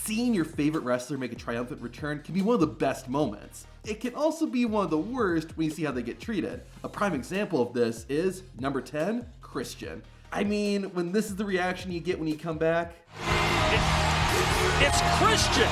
Seeing your favorite wrestler make a triumphant return can be one of the best moments. It can also be one of the worst when you see how they get treated. A prime example of this is number 10, Christian. I mean, when this is the reaction you get when you come back. It's Christian!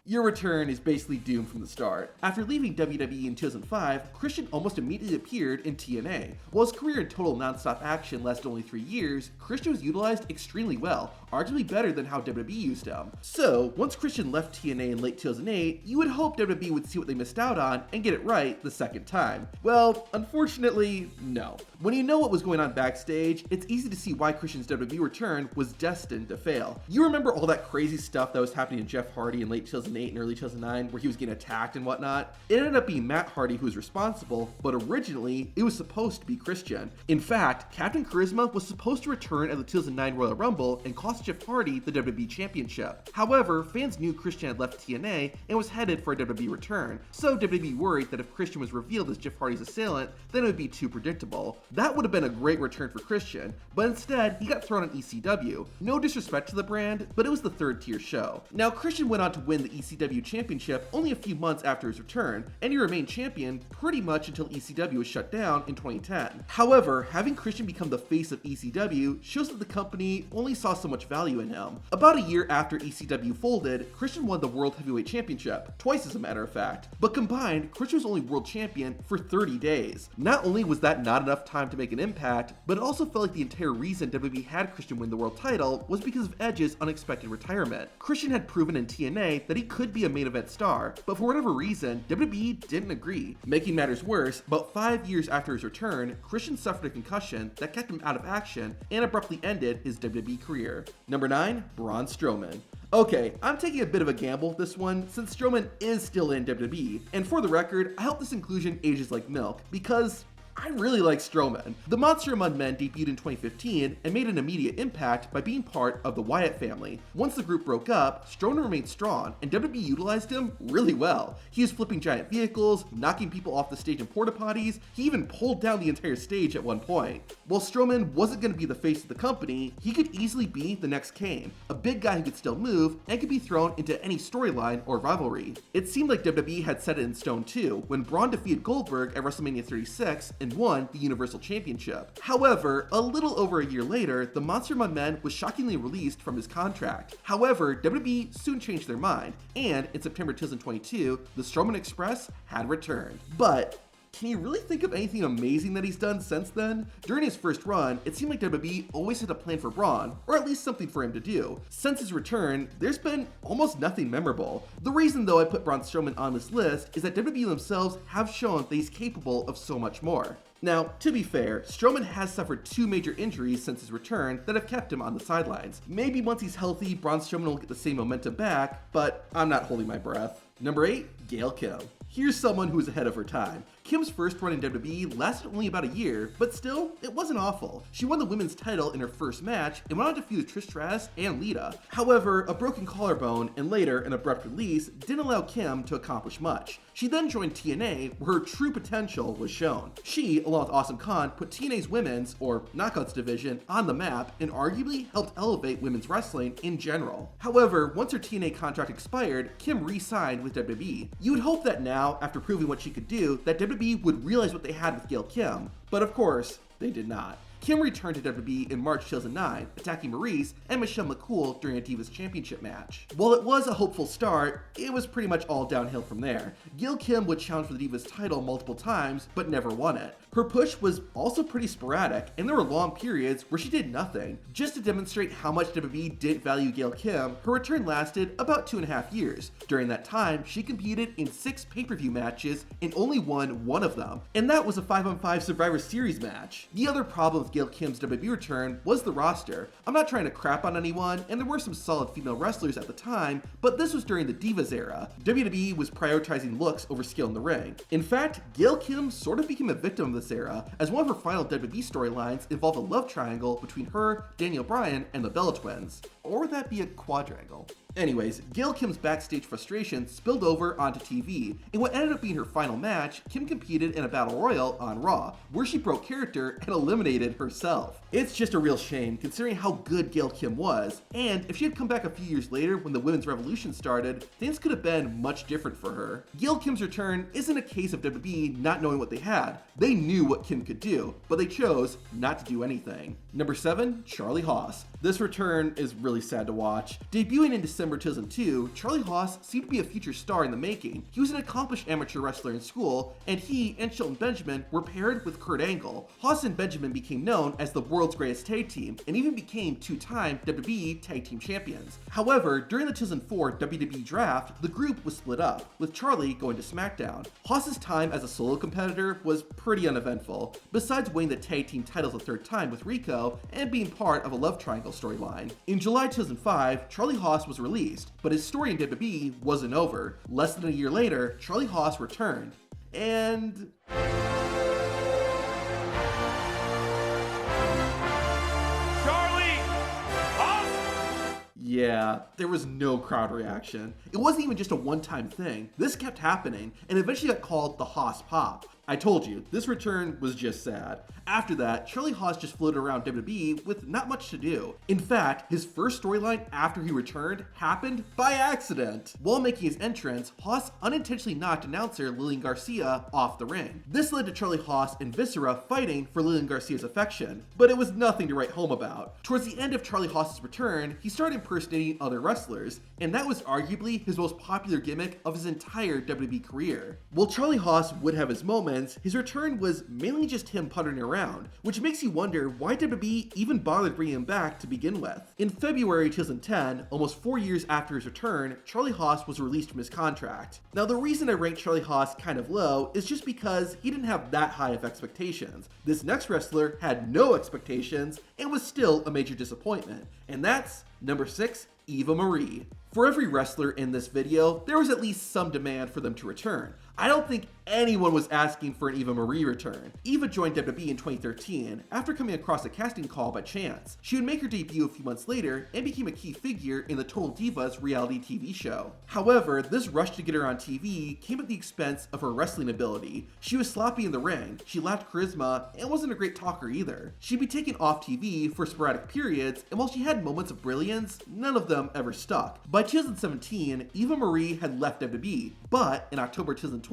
Your return is basically doomed from the start. After leaving WWE in 2005, Christian almost immediately appeared in TNA. While his career in total non-stop action lasted only 3 years, Christian was utilized extremely well, arguably better than how WWE used him. So, once Christian left TNA in late 2008, you would hope WWE would see what they missed out on and get it right the second time. Well, unfortunately, no. When you know what was going on backstage, it's easy to see why Christian's WWE return was destined to fail. You remember all that crazy stuff that was happening to Jeff Hardy in late 2008 and early 2009 where he was getting attacked and whatnot? It ended up being Matt Hardy who was responsible, but originally it was supposed to be Christian. In fact, Captain Charisma was supposed to return at the 2009 Royal Rumble and cost Jeff Hardy the WWE Championship. However, fans knew Christian had left TNA and was headed for a WWE return, so WWE worried that if Christian was revealed as Jeff Hardy's assailant, then it would be too predictable. That would have been a great return for Christian, but instead he got thrown on ECW. No disrespect to the brand, but it was the third tier show. Now, Christian went on to win the ECW Championship only a few months after his return, and he remained champion pretty much until ECW was shut down in 2010. However, having Christian become the face of ECW shows that the company only saw so much value in him. About a year after ECW folded, Christian won the World Heavyweight Championship, twice as a matter of fact. But combined, Christian was only world champion for 30 days. Not only was that not enough time to make an impact, but it also felt like the entire reason WWE had Christian win the world title was because of Edge's unexpected retirement. Christian had proven in TNA that he could be a main event star, but for whatever reason, WWE didn't agree. Making matters worse, about 5 years after his return, Christian suffered a concussion that kept him out of action and abruptly ended his WWE career. Number 9, Braun Strowman. Okay, I'm taking a bit of a gamble with this one since Strowman is still in WWE, and for the record, I hope this inclusion ages like milk because I really like Strowman. The Monster Among Men debuted in 2015 and made an immediate impact by being part of the Wyatt family. Once the group broke up, Strowman remained strong and WWE utilized him really well. He was flipping giant vehicles, knocking people off the stage in porta potties, he even pulled down the entire stage at one point. While Strowman wasn't going to be the face of the company, he could easily be the next Kane, a big guy who could still move and could be thrown into any storyline or rivalry. It seemed like WWE had set it in stone too when Braun defeated Goldberg at WrestleMania 36 and won the Universal Championship. However, a little over a year later, the Monster Among Men was shockingly released from his contract. However, WWE soon changed their mind, and in September 2022, the Strowman Express had returned. But can you really think of anything amazing that he's done since then? During his first run, it seemed like WWE always had a plan for Braun, or at least something for him to do. Since his return, there's been almost nothing memorable. The reason though I put Braun Strowman on this list is that WWE themselves have shown that he's capable of so much more. Now, to be fair, Strowman has suffered 2 major injuries since his return that have kept him on the sidelines. Maybe once he's healthy, Braun Strowman will get the same momentum back, but I'm not holding my breath. Number 8, Gail Kim. Here's someone who is ahead of her time. Kim's first run in WWE lasted only about a year, but still, it wasn't awful. She won the women's title in her first match and went on to feud with Trish Stratus and Lita. However, a broken collarbone and later an abrupt release didn't allow Kim to accomplish much. She then joined TNA, where her true potential was shown. She, along with Awesome Khan, put TNA's women's, or Knockouts division, on the map and arguably helped elevate women's wrestling in general. However, once her TNA contract expired, Kim re-signed with WWE. You would hope that now, after proving what she could do, that WWE would realize what they had with Gail Kim, but of course, they did not. Kim returned to WWE in March 2009, attacking Maurice and Michelle McCool during a Divas Championship match. While it was a hopeful start, it was pretty much all downhill from there. Gail Kim would challenge for the Divas title multiple times, but never won it. Her push was also pretty sporadic, and there were long periods where she did nothing. Just to demonstrate how much WWE didn't value Gail Kim, her return lasted about 2.5 years. During that time, she competed in 6 pay-per-view matches and only won 1 of them, and that was a 5-on-5 Survivor Series match. The other problem with Gail Kim's WWE return was the roster. I'm not trying to crap on anyone, and there were some solid female wrestlers at the time, but this was during the Divas era. WWE was prioritizing looks over skill in the ring. In fact, Gail Kim sort of became a victim of this era, as one of her final WWE storylines involved a love triangle between her, Daniel Bryan, and the Bella Twins. Or would that be a quadrangle? Anyways, Gail Kim's backstage frustration spilled over onto TV. In what ended up being her final match, Kim competed in a battle royal on Raw, where she broke character and eliminated herself. It's just a real shame considering how good Gail Kim was, and if she had come back a few years later when the women's revolution started, things could have been much different for her. Gail Kim's return isn't a case of WWE not knowing what they had. They knew what Kim could do, but they chose not to do anything. Number 7, Charlie Haas. This return is really sad to watch. Debuting in December 2002, Charlie Haas seemed to be a future star in the making. He was an accomplished amateur wrestler in school, and he and Shelton Benjamin were paired with Kurt Angle. Haas and Benjamin became known as the world's greatest tag team, and even became two-time WWE Tag Team Champions. However, during the 2004 WWE Draft, the group was split up, with Charlie going to SmackDown. Haas's time as a solo competitor was pretty uneventful, besides winning the tag team titles a third time with Rico and being part of a love triangle storyline. In July 2005, Charlie Haas was released, but his story in WWE wasn't over. Less than a year later, Charlie Haas returned. And yeah, there was no crowd reaction. It wasn't even just a one-time thing. This kept happening, and eventually got called the Haas Pop. I told you, this return was just sad. After that, Charlie Haas just floated around WWE with not much to do. In fact, his first storyline after he returned happened by accident. While making his entrance, Haas unintentionally knocked announcer Lillian Garcia off the ring. This led to Charlie Haas and Viscera fighting for Lillian Garcia's affection, but it was nothing to write home about. Towards the end of Charlie Haas's return, he started impersonating other wrestlers, and that was arguably his most popular gimmick of his entire WWE career. While Charlie Haas would have his moments, his return was mainly just him puttering around, which makes you wonder why WWE even bothered bringing him back to begin with. In February 2010, almost 4 years after his return, Charlie Haas was released from his contract. Now, the reason I ranked Charlie Haas kind of low is just because he didn't have that high of expectations. This next wrestler had no expectations and was still a major disappointment, and that's number 6, Eva Marie. For every wrestler in this video, there was at least some demand for them to return. I don't think anyone was asking for an Eva Marie return. Eva joined WWE in 2013 after coming across a casting call by chance. She would make her debut a few months later and became a key figure in the Total Divas reality TV show. However, this rush to get her on TV came at the expense of her wrestling ability. She was sloppy in the ring, she lacked charisma, and wasn't a great talker either. She'd be taken off TV for sporadic periods, and while she had moments of brilliance, none of them ever stuck. By 2017, Eva Marie had left WWE, but in October 2020,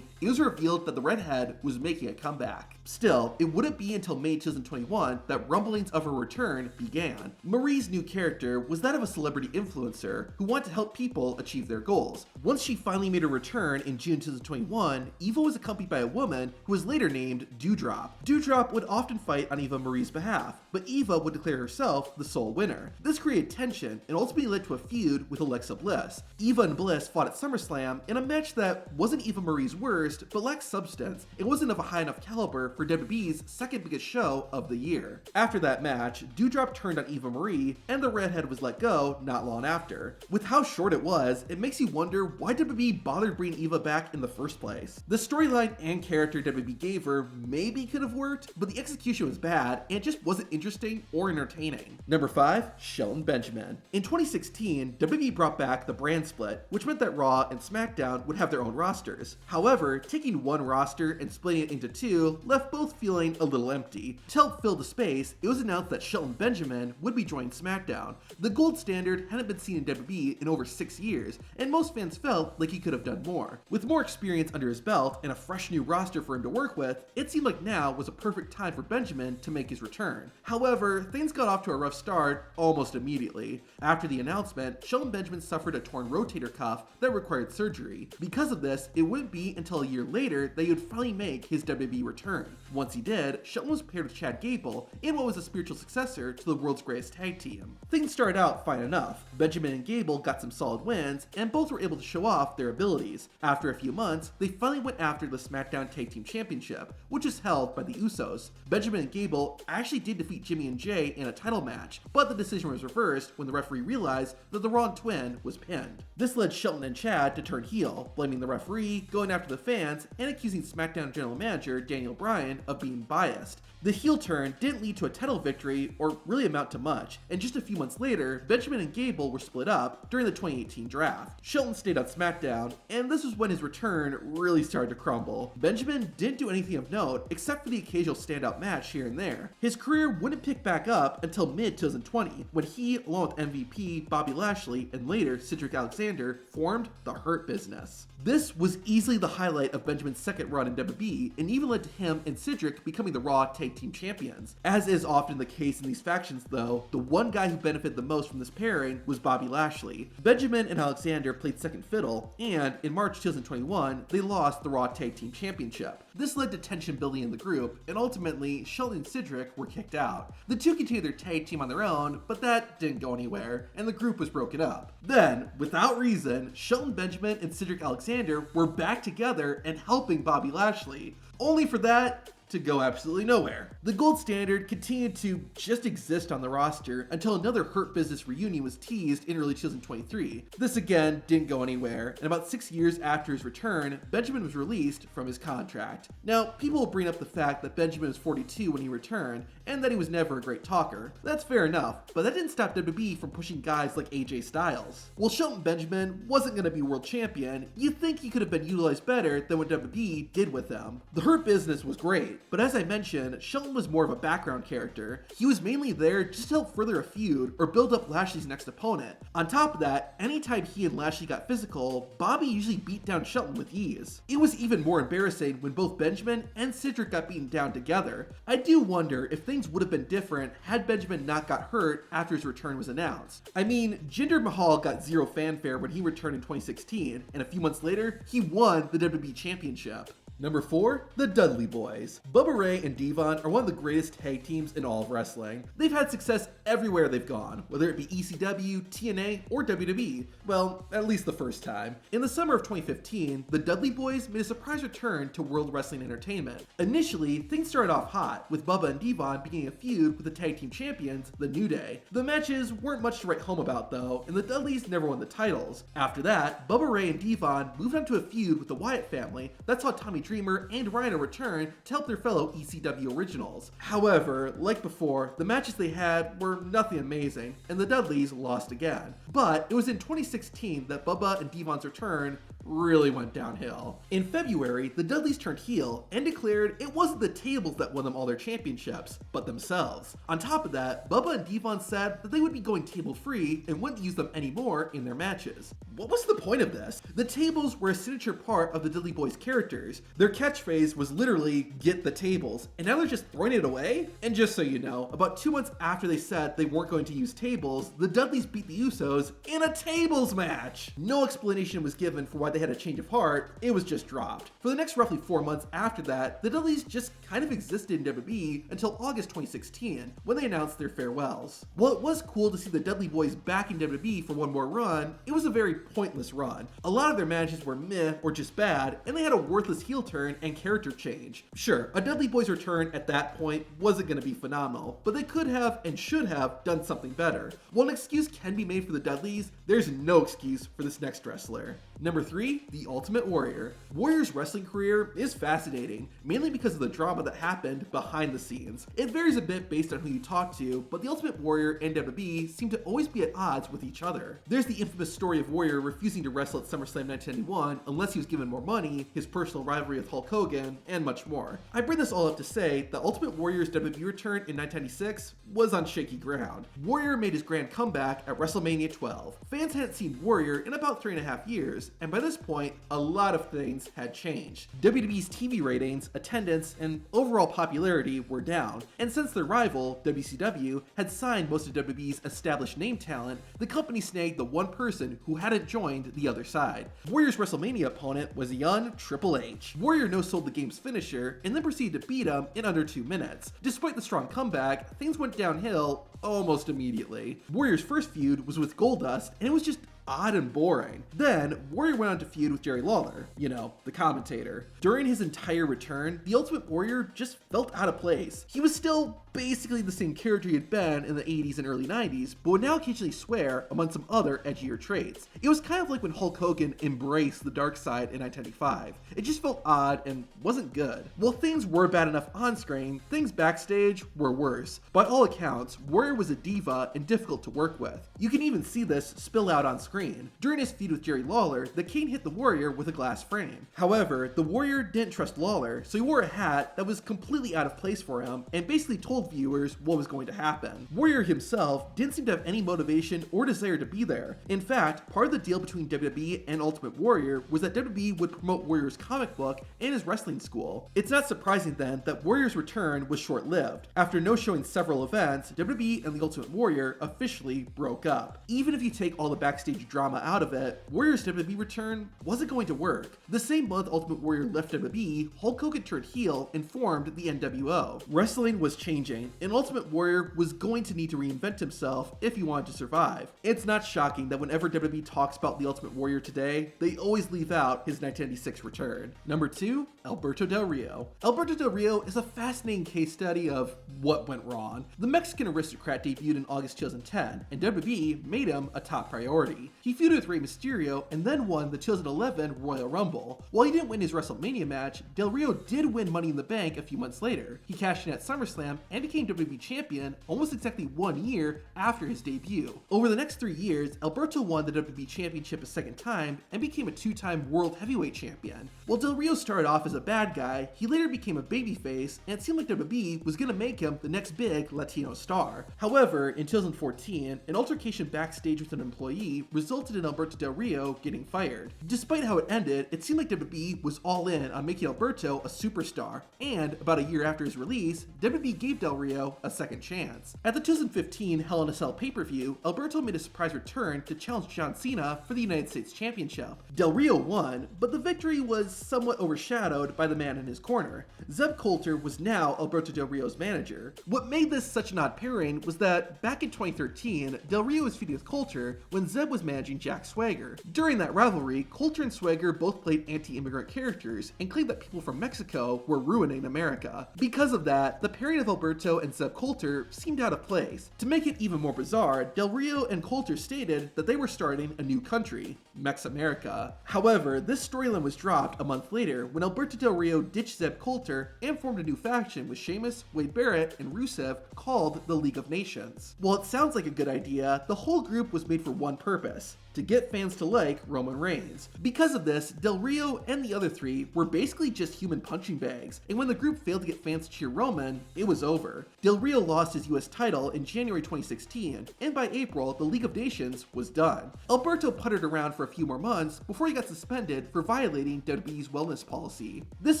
it was revealed that the redhead was making a comeback. Still, it wouldn't be until May 2021 that rumblings of her return began. Marie's new character was that of a celebrity influencer who wanted to help people achieve their goals. Once she finally made her return in June 2021, Eva was accompanied by a woman who was later named Doudrop. Doudrop would often fight on Eva Marie's behalf, but Eva would declare herself the sole winner. This created tension and ultimately led to a feud with Alexa Bliss. Eva and Bliss fought at SummerSlam in a match that wasn't Eva Marie's worst, but lacked substance. It wasn't of a high enough caliber for WWE's second biggest show of the year. After that match, Doudrop turned on Eva Marie, and the redhead was let go not long after. With how short it was, it makes you wonder why WWE bothered bringing Eva back in the first place. The storyline and character WWE gave her maybe could have worked, but the execution was bad and it just wasn't interesting or entertaining. Number 5, Shelton Benjamin. In 2016, WWE brought back the brand split, which meant that Raw and SmackDown would have their own rosters. However, taking one roster and splitting it into two left both feeling a little empty. To help fill the space, it was announced that Shelton Benjamin would be joining SmackDown. The gold standard hadn't been seen in WWE in over 6 years, and most fans felt like he could have done more. With more experience under his belt and a fresh new roster for him to work with, it seemed like now was a perfect time for Benjamin to make his return. However, things got off to a rough start almost immediately. After the announcement, Shelton Benjamin suffered a torn rotator cuff that required surgery. Because of this, it wouldn't be until a year later that he would finally make his WWE return. Once he did, Shelton was paired with Chad Gable in what was a spiritual successor to the world's greatest tag team. Things started out fine enough. Benjamin and Gable got some solid wins, and both were able to show off their abilities. After a few months, they finally went after the SmackDown Tag Team Championship, which is held by the Usos. Benjamin and Gable actually did defeat Jimmy and Jay in a title match, but the decision was reversed when the referee realized that the wrong twin was pinned. This led Shelton and Chad to turn heel, blaming the referee, going after the fans, and accusing SmackDown General Manager Daniel Bryan of being biased. The heel turn didn't lead to a title victory or really amount to much, and just a few months later, Benjamin and Gable were split up during the 2018 draft. Shelton stayed on SmackDown, and this was when his return really started to crumble. Benjamin didn't do anything of note except for the occasional standout match here and there. His career wouldn't pick back up until mid-2020, when he, along with MVP Bobby Lashley and later Cedric Alexander, formed the Hurt Business. This was easily the highlight of Benjamin's second run in WWE, and even led to him and Cedric becoming the Raw Tag Team Champions. As is often the case in these factions though, the one guy who benefited the most from this pairing was Bobby Lashley. Benjamin and Alexander played second fiddle, and in March 2021, they lost the Raw Tag Team Championship. This led to tension building in the group, and ultimately, Shelton and Cedric were kicked out. The two continued their tag team on their own, but that didn't go anywhere, and the group was broken up. Then, without reason, Shelton Benjamin and Cedric Alexander were back together and helping Bobby Lashley, only for that to go absolutely nowhere. The gold standard continued to just exist on the roster until another Hurt Business reunion was teased in early 2023. This again didn't go anywhere, and about 6 years after his return, Benjamin was released from his contract. Now, people will bring up the fact that Benjamin was 42 when he returned, and that he was never a great talker. That's fair enough, but that didn't stop WWE from pushing guys like AJ Styles. While Shelton Benjamin wasn't going to be world champion, you'd think he could have been utilized better than what WWE did with him. The Hurt Business was great, but as I mentioned, Shelton was more of a background character. He was mainly there just to help further a feud or build up Lashley's next opponent. On top of that, anytime he and Lashley got physical, Bobby usually beat down Shelton with ease. It was even more embarrassing when both Benjamin and Cedric got beaten down together. I do wonder if things would have been different had Benjamin not got hurt after his return was announced. I mean, Jinder Mahal got zero fanfare when he returned in 2016, and a few months later, he won the WWE Championship. Number 4, the Dudley Boys. Bubba Ray and Devon are one of the greatest tag teams in all of wrestling. They've had success everywhere they've gone, whether it be ECW, TNA, or WWE. Well, at least the first time. In the summer of 2015, the Dudley Boys made a surprise return to World Wrestling Entertainment. Initially, things started off hot, with Bubba and Devon beginning a feud with the tag team champions, the New Day. The matches weren't much to write home about though, and the Dudleys never won the titles. After that, Bubba Ray and Devon moved on to a feud with the Wyatt family that saw Tommy Dreamer and Rhino return to help their fellow ECW originals. However, like before, the matches they had were nothing amazing, and the Dudleys lost again. But it was in 2016 that Bubba and Devon's return really went downhill. In February, the Dudleys turned heel and declared it wasn't the tables that won them all their championships, but themselves. On top of that, Bubba and Devon said that they would be going table free and wouldn't use them anymore in their matches. What was the point of this? The tables were a signature part of the Dudley Boys characters. Their catchphrase was literally, "get the tables," and now they're just throwing it away? And just so you know, about 2 months after they said they weren't going to use tables, the Dudleys beat the Usos in a tables match! No explanation was given for why they had a change of heart, it was just dropped. For the next roughly 4 months after that, the Dudleys just kind of existed in WWE until August 2016, when they announced their farewells. While it was cool to see the Dudley Boys back in WWE for one more run, it was a very pointless run. A lot of their matches were meh or just bad, and they had a worthless heel turn and character change. Sure, a Dudley Boys return at that point wasn't going to be phenomenal, but they could have and should have done something better. While an excuse can be made for the Dudleys, there's no excuse for this next wrestler. Number 3, the Ultimate Warrior. Warrior's wrestling career is fascinating, mainly because of the drama that happened behind the scenes. It varies a bit based on who you talk to, but the Ultimate Warrior and WWE seem to always be at odds with each other. There's the infamous story of Warrior refusing to wrestle at SummerSlam 1991 unless he was given more money, his personal rivalry with Hulk Hogan, and much more. I bring this all up to say that Ultimate Warrior's WWE return in 1996 was on shaky ground. Warrior made his grand comeback at WrestleMania 12. Fans hadn't seen Warrior in about 3.5 years, and by this point, a lot of things had changed. WWE's TV ratings, attendance, and overall popularity were down, and since their rival, WCW, had signed most of WWE's established name talent, the company snagged the one person who hadn't joined the other side. Warrior's WrestleMania opponent was young Triple H. Warrior no-sold the game's finisher, and then proceeded to beat him in under 2 minutes. Despite the strong comeback, things went downhill almost immediately. Warrior's first feud was with Goldust, and it was just odd and boring. Then, Warrior went on to feud with Jerry Lawler, the commentator. During his entire return, the Ultimate Warrior just felt out of place. He was still basically the same character he had been in the 80s and early 90s, but would now occasionally swear among some other edgier traits. It was kind of like when Hulk Hogan embraced the dark side in 1995. It just felt odd and wasn't good. While things were bad enough on screen, things backstage were worse. By all accounts, Warrior was a diva and difficult to work with. You can even see this spill out on screen. During his feud with Jerry Lawler, the King hit the Warrior with a glass frame. However, the Warrior didn't trust Lawler, so he wore a hat that was completely out of place for him and basically told viewers what was going to happen. Warrior himself didn't seem to have any motivation or desire to be there. In fact, part of the deal between WWE and Ultimate Warrior was that WWE would promote Warrior's comic book and his wrestling school. It's not surprising then that Warrior's return was short-lived. After no showing several events, WWE and the Ultimate Warrior officially broke up. Even if you take all the backstage drama out of it, Warrior's WWE return wasn't going to work. The same month Ultimate Warrior left WWE, Hulk Hogan turned heel and formed the NWO. Wrestling was changing, and Ultimate Warrior was going to need to reinvent himself if he wanted to survive. It's not shocking that whenever WWE talks about the Ultimate Warrior today, they always leave out his 1996 return. Number 2, Alberto Del Rio. Alberto Del Rio is a fascinating case study of what went wrong. The Mexican aristocrat debuted in August 2010, and WWE made him a top priority. He feuded with Rey Mysterio and then won the 2011 Royal Rumble. While he didn't win his WrestleMania match, Del Rio did win Money in the Bank a few months later. He cashed in at SummerSlam and became WWE champion almost exactly 1 year after his debut. Over the next 3 years, Alberto won the WWE Championship a second time and became a 2-time World Heavyweight Champion. While Del Rio started off as a bad guy, he later became a babyface, and it seemed like WWE was going to make him the next big Latino star. However, in 2014, an altercation backstage with an employee resulted in Alberto Del Rio getting fired. Despite how it ended, it seemed like WWE was all in on making Alberto a superstar, and about a year after his release, WWE gave Del Rio a second chance. At the 2015 Hell in a Cell pay-per-view, Alberto made a surprise return to challenge John Cena for the United States Championship. Del Rio won, but the victory was somewhat overshadowed by the man in his corner. Zeb Coulter was now Alberto Del Rio's manager. What made this such an odd pairing was that back in 2013, Del Rio was feuding with Coulter when Zeb was managing Jack Swagger. During that rivalry, Coulter and Swagger both played anti-immigrant characters and claimed that people from Mexico were ruining America. Because of that, the pairing of Alberto and Zeb Coulter seemed out of place. To make it even more bizarre, Del Rio and Coulter stated that they were starting a new country, Mex-America. However, this storyline was dropped a month later when Alberto Del Rio ditched Zeb Coulter and formed a new faction with Sheamus, Wade Barrett, and Rusev called the League of Nations. While it sounds like a good idea, the whole group was made for one purpose: to get fans to like Roman Reigns. Because of this, Del Rio and the other three were basically just human punching bags, and when the group failed to get fans to cheer Roman, it was over. Del Rio lost his US title in January 2016, and by April, the League of Nations was done. Alberto puttered around for a few more months before he got suspended for violating WWE's wellness policy. This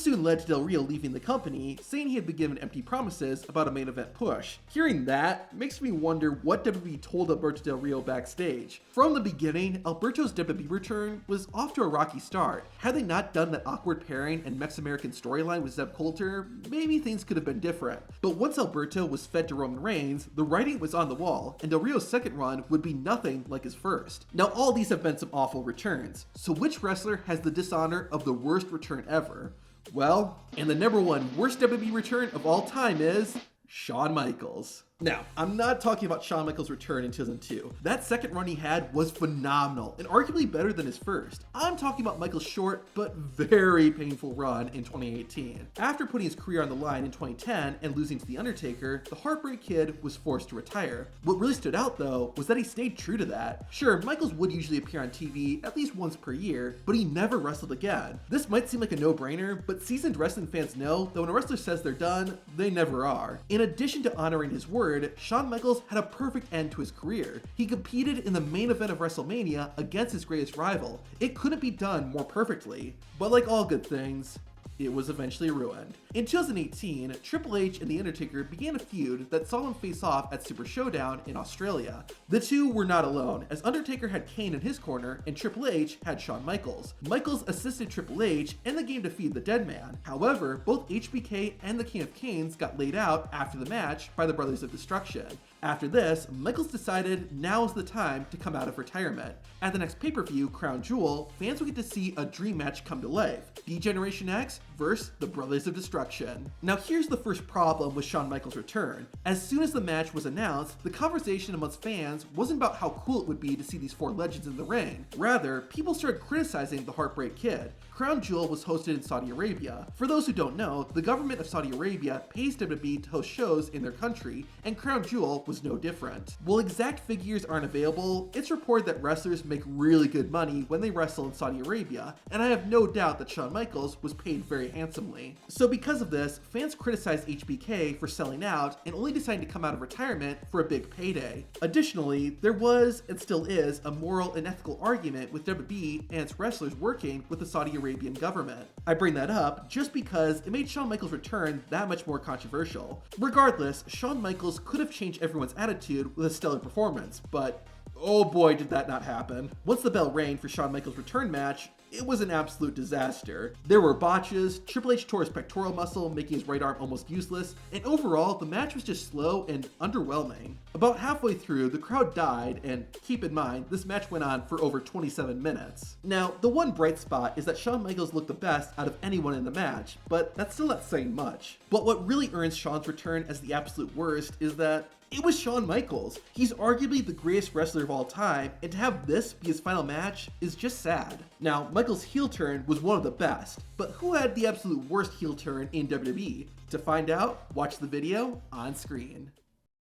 soon led to Del Rio leaving the company, saying he had been given empty promises about a main event push. Hearing that makes me wonder what WWE told Alberto Del Rio backstage. From the beginning, Alberto's WWE return was off to a rocky start. Had they not done that awkward pairing and Mex-American storyline with Zeb Coulter, maybe things could have been different. But once Alberto was fed to Roman Reigns, the writing was on the wall, and Del Rio's second run would be nothing like his first. Now, all these have been some awful returns, so which wrestler has the dishonor of the worst return ever? Well, and the number one worst WWE return of all time is Shawn Michaels. Now, I'm not talking about Shawn Michaels' return in 2002. That second run he had was phenomenal, and arguably better than his first. I'm talking about Michaels' short, but very painful run in 2018. After putting his career on the line in 2010 and losing to The Undertaker, the Heartbreak Kid was forced to retire. What really stood out, though, was that he stayed true to that. Sure, Michaels would usually appear on TV at least once per year, but he never wrestled again. This might seem like a no-brainer, but seasoned wrestling fans know that when a wrestler says they're done, they never are. In addition to honoring his word, Shawn Michaels had a perfect end to his career. He competed in the main event of WrestleMania against his greatest rival. It couldn't be done more perfectly. But like all good things, it was eventually ruined. In 2018, Triple H and The Undertaker began a feud that saw them face off at Super Showdown in Australia. The two were not alone, as Undertaker had Kane in his corner and Triple H had Shawn Michaels. Michaels assisted Triple H in the game to feed the Dead Man. However, both HBK and the King of Canes got laid out after the match by the Brothers of Destruction. After this, Michaels decided now is the time to come out of retirement. At the next pay-per-view, Crown Jewel, fans will get to see a dream match come to life: D-Generation X versus the Brothers of Destruction. Now here's the first problem with Shawn Michaels' return. As soon as the match was announced, the conversation amongst fans wasn't about how cool it would be to see these four legends in the ring. Rather, people started criticizing the Heartbreak Kid. Crown Jewel was hosted in Saudi Arabia. For those who don't know, the government of Saudi Arabia pays WWE to host shows in their country, and Crown Jewel was no different. While exact figures aren't available, it's reported that wrestlers make really good money when they wrestle in Saudi Arabia, and I have no doubt that Shawn Michaels was paid very handsomely. So because of this, fans criticized HBK for selling out and only deciding to come out of retirement for a big payday. Additionally, there was, and still is, a moral and ethical argument with WWE and its wrestlers working with the Saudi Arabian government. I bring that up just because it made Shawn Michaels' return that much more controversial. Regardless, Shawn Michaels could have changed everyone's attitude with a stellar performance, but oh boy did that not happen. Once the bell rang for Shawn Michaels' return match, it was an absolute disaster. There were botches, Triple H tore his pectoral muscle, making his right arm almost useless, and overall, the match was just slow and underwhelming. About halfway through, the crowd died, and keep in mind, this match went on for over 27 minutes. Now, the one bright spot is that Shawn Michaels looked the best out of anyone in the match, but that's still not saying much. But what really earns Shawn's return as the absolute worst is that it was Shawn Michaels. He's arguably the greatest wrestler of all time, and to have this be his final match is just sad. Now, Michaels' heel turn was one of the best, but who had the absolute worst heel turn in WWE? To find out, watch the video on screen.